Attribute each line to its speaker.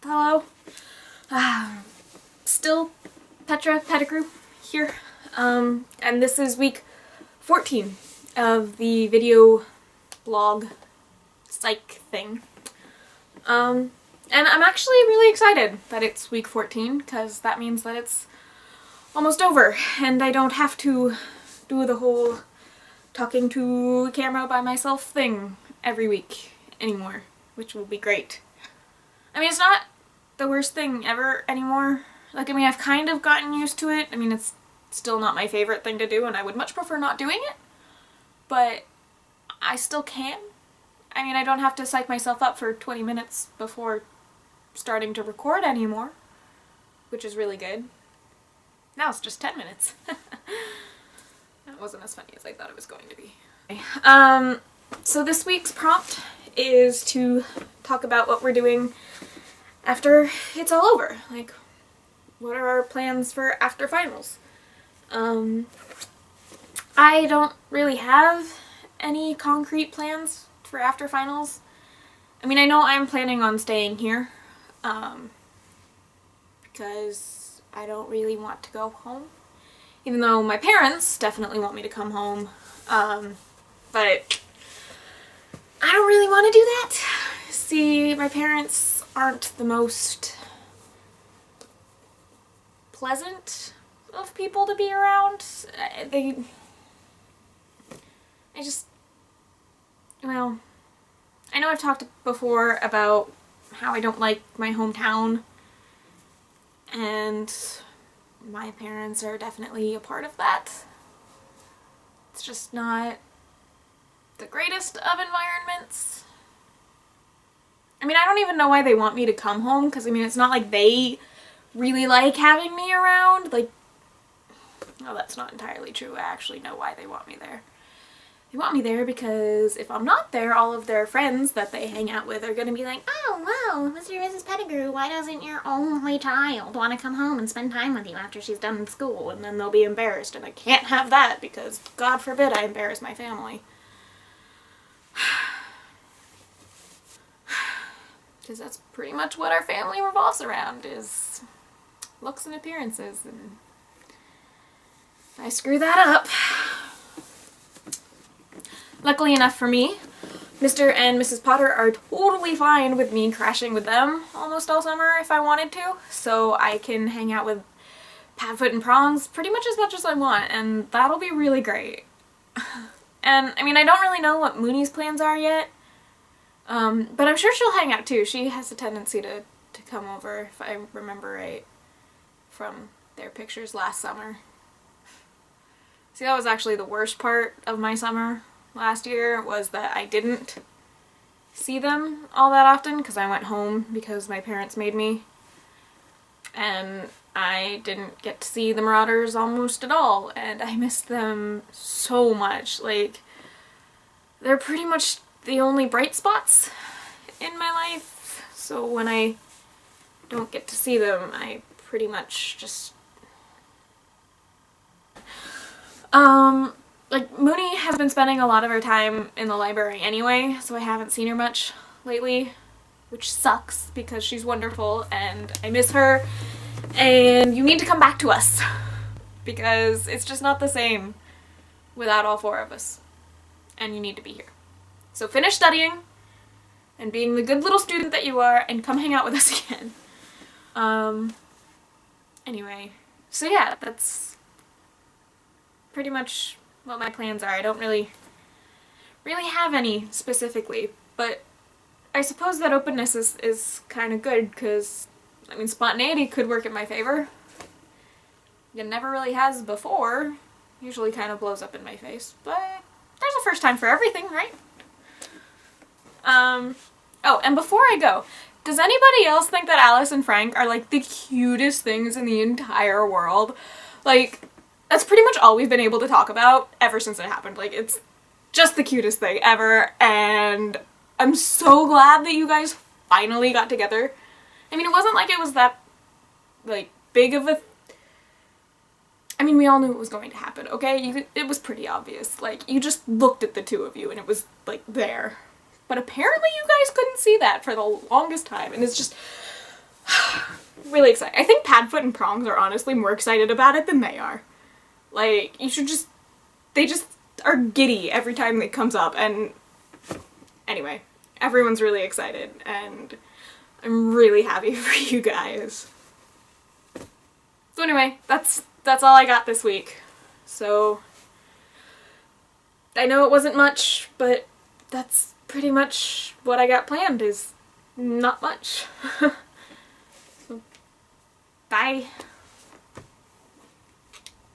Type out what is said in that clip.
Speaker 1: Hello. Still Petra, Pettigrew here. And this is week 14 of the video blog psych thing. And I'm actually really excited that it's week 14 because that means that it's almost over and I don't have to do the whole talking to camera by myself thing every week anymore, which will be great. I mean, it's not the worst thing ever anymore. Like, I mean, I've kind of gotten used to it. I mean, it's still not my favorite thing to do and I would much prefer not doing it, but I still can. I mean, I don't have to psych myself up for 20 minutes before starting to record anymore, which is really good. Now it's just 10 minutes. That wasn't as funny as I thought it was going to be. So this week's prompt is to talk about what we're doing after it's all over. Like, what are our plans for after finals? I don't really have any concrete plans for after finals. I mean, I know I'm planning on staying here, because I don't really want to go home. Even though my parents definitely want me to come home, but I don't really want to do that. See, my parents aren't the most pleasant of people to be around. Well, I know I've talked before about how I don't like my hometown, and my parents are definitely a part of that. It's just not the greatest of environments. I mean, I don't even know why they want me to come home, because I mean, it's not like they really like having me around. Like, well, that's not entirely true. I actually know why they want me there. They want me there because if I'm not there, all of their friends that they hang out with are going to be like, oh, wow, Mr. and Mrs. Pettigrew, why doesn't your only child want to come home and spend time with you after she's done school? And then they'll be embarrassed, and I can't have that because, God forbid, I embarrass my family. Because that's pretty much what our family revolves around, is looks and appearances, and if I screw that up... Luckily enough for me, Mr. and Mrs. Potter are totally fine with me crashing with them almost all summer if I wanted to, so I can hang out with Padfoot and Prongs pretty much as I want, and that'll be really great. And, I mean, I don't really know what Mooney's plans are yet, but I'm sure she'll hang out too. She has a tendency to come over, if I remember right, from their pictures last summer. See, that was actually the worst part of my summer last year, was that I didn't see them all that often because I went home because my parents made me, and I didn't get to see the Marauders almost at all, and I missed them so much. Like, they're pretty much the only bright spots in my life, so when I don't get to see them, I pretty much just like, Mooney has been spending a lot of her time in the library anyway, so I haven't seen her much lately, which sucks because she's wonderful and I miss her, and you need to come back to us because it's just not the same without all four of us, and you need to be here. So finish studying and being the good little student that you are and come hang out with us again. Anyway, so yeah, that's pretty much what my plans are. I don't really have any specifically, but I suppose that openness is kind of good because, I mean, spontaneity could work in my favor. It never really has before. Usually kind of blows up in my face, but there's a first time for everything, right? Oh, and before I go, does anybody else think that Alice and Frank are like the cutest things in the entire world? Like, that's pretty much all we've been able to talk about ever since it happened. Like, it's just the cutest thing ever, and I'm so glad that you guys finally got together. I mean, it wasn't like it was that, like, big of a... I mean, we all knew it was going to happen, okay? It was pretty obvious. Like, you just looked at the two of you and it was, like, there. But apparently you guys couldn't see that for the longest time, and it's just... Really excited. I think Padfoot and Prongs are honestly more excited about it than they are. Like, you should just... They just are giddy every time it comes up, and... Anyway, everyone's really excited, and I'm really happy for you guys. So anyway, that's all I got this week. So... I know it wasn't much, but that's pretty much what I got planned, is not much. So, bye.